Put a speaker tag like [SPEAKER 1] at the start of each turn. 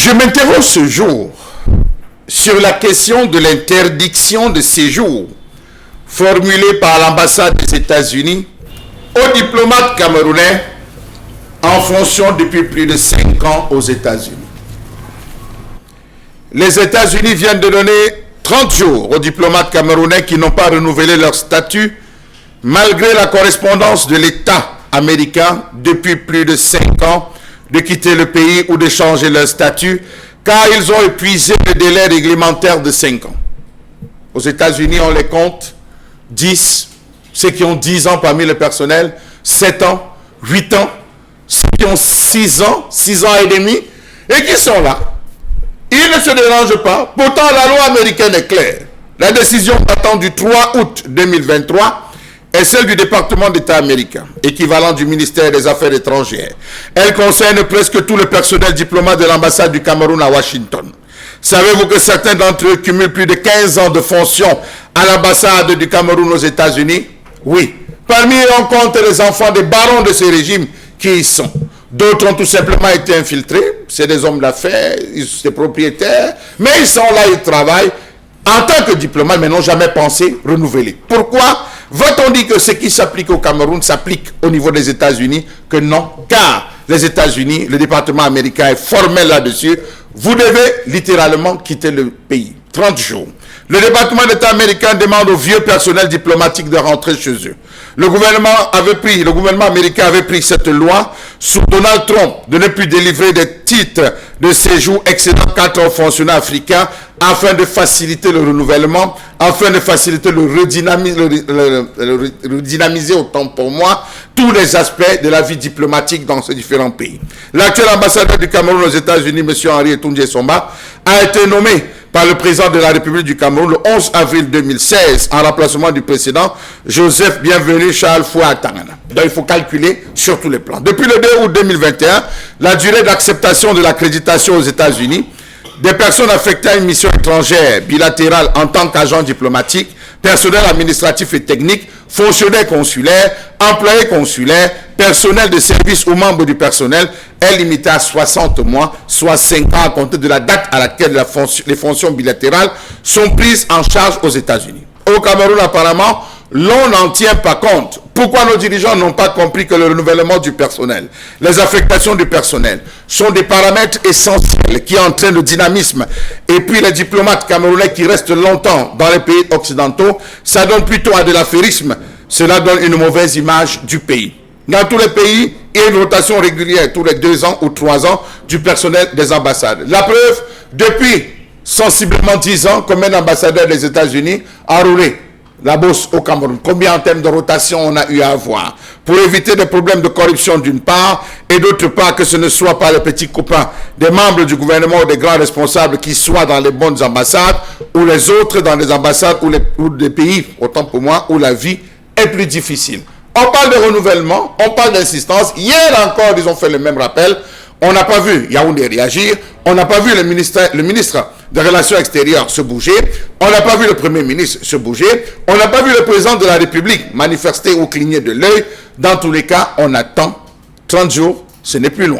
[SPEAKER 1] Je m'interroge ce jour sur la question de l'interdiction de séjour formulée par l'ambassade des États-Unis aux diplomates camerounais en fonction depuis plus de 5 ans aux États-Unis. Les États-Unis viennent de donner 30 jours aux diplomates camerounais qui n'ont pas renouvelé leur statut malgré la correspondance de l'État américain depuis plus de 5 ans de quitter le pays ou de changer leur statut car ils ont épuisé le délai réglementaire de 5 ans. Aux États-Unis, on les compte 10, ceux qui ont 10 ans parmi le personnel, 7 ans, 8 ans, ceux qui ont 6 ans, 6 ans et demi, et qui sont là. Ils ne se dérangent pas. Pourtant, la loi américaine est claire. La décision datant du 3 août 2023 est celle du département d'État américain, équivalent du ministère des Affaires étrangères. Elle concerne presque tout le personnel diplomate de l'ambassade du Cameroun à Washington. Savez-vous que certains d'entre eux cumulent plus de 15 ans de fonction à l'ambassade du Cameroun aux États-Unis? Oui. Parmi eux, on compte les enfants des barons de ces régimes qui y sont. D'autres ont tout simplement été infiltrés. C'est des hommes d'affaires, des propriétaires, mais ils sont là, ils travaillent en tant que diplomates, mais n'ont jamais pensé renouveler. Pourquoi va-t-on dire que ce qui s'applique au Cameroun s'applique au niveau des États-Unis? Que non, car les États-Unis, le département américain est formel là-dessus. Vous devez littéralement quitter le pays. 30 jours. Le département d'État américain demande aux vieux personnels diplomatiques de rentrer chez eux. Le gouvernement américain avait pris cette loi sous Donald Trump de ne plus délivrer des titres de séjour excédant 4 ans aux fonctionnaires africains afin de faciliter le renouvellement, afin de faciliter le redynamiser autant pour moi tous les aspects de la vie diplomatique dans ces différents pays. L'actuel ambassadeur du Cameroun aux États-Unis, M. Henri Etunje Somba, a été nommé par le président de la République du Cameroun le 11 avril 2016 en remplacement du précédent Joseph Bienvenu Charles Fouattangana. Donc il faut calculer sur tous les plans. Depuis le 2 août 2021, la durée d'acceptation de l'accréditation aux États-Unis des personnes affectées à une mission étrangère bilatérale en tant qu'agent diplomatique, personnel administratif et technique, fonctionnaires consulaires, employés consulaires, personnel de service ou membres du personnel est limitée à 60 mois, soit 5 ans à compter de la date à laquelle les fonctions bilatérales sont prises en charge aux États-Unis. Au Cameroun, apparemment, l'on n'en tient pas compte. Pourquoi nos dirigeants n'ont pas compris que le renouvellement du personnel, les affectations du personnel sont des paramètres essentiels qui entraînent le dynamisme. Et puis les diplomates camerounais qui restent longtemps dans les pays occidentaux, ça donne plutôt à de l'affairisme. Cela donne une mauvaise image du pays. Dans tous les pays, il y a une rotation régulière tous les 2 ans ou 3 ans du personnel des ambassades. La preuve, depuis sensiblement 10 ans, combien d'ambassadeurs des États-Unis a roulé la bourse au Cameroun? Combien en termes de rotation on a eu à avoir? Pour éviter des problèmes de corruption d'une part, et d'autre part que ce ne soit pas les petits copains des membres du gouvernement ou des grands responsables qui soient dans les bonnes ambassades, ou les autres dans les ambassades ou des pays, autant pour moi, où la vie est plus difficile. On parle de renouvellement, on parle d'insistance. Hier encore, ils ont fait le même rappel. On n'a pas vu Yaoundé réagir. On n'a pas vu le ministre des Relations extérieures se bouger. On n'a pas vu le Premier ministre se bouger. On n'a pas vu le président de la République manifester ou cligner de l'œil. Dans tous les cas, on attend 30 jours. Ce n'est plus loin.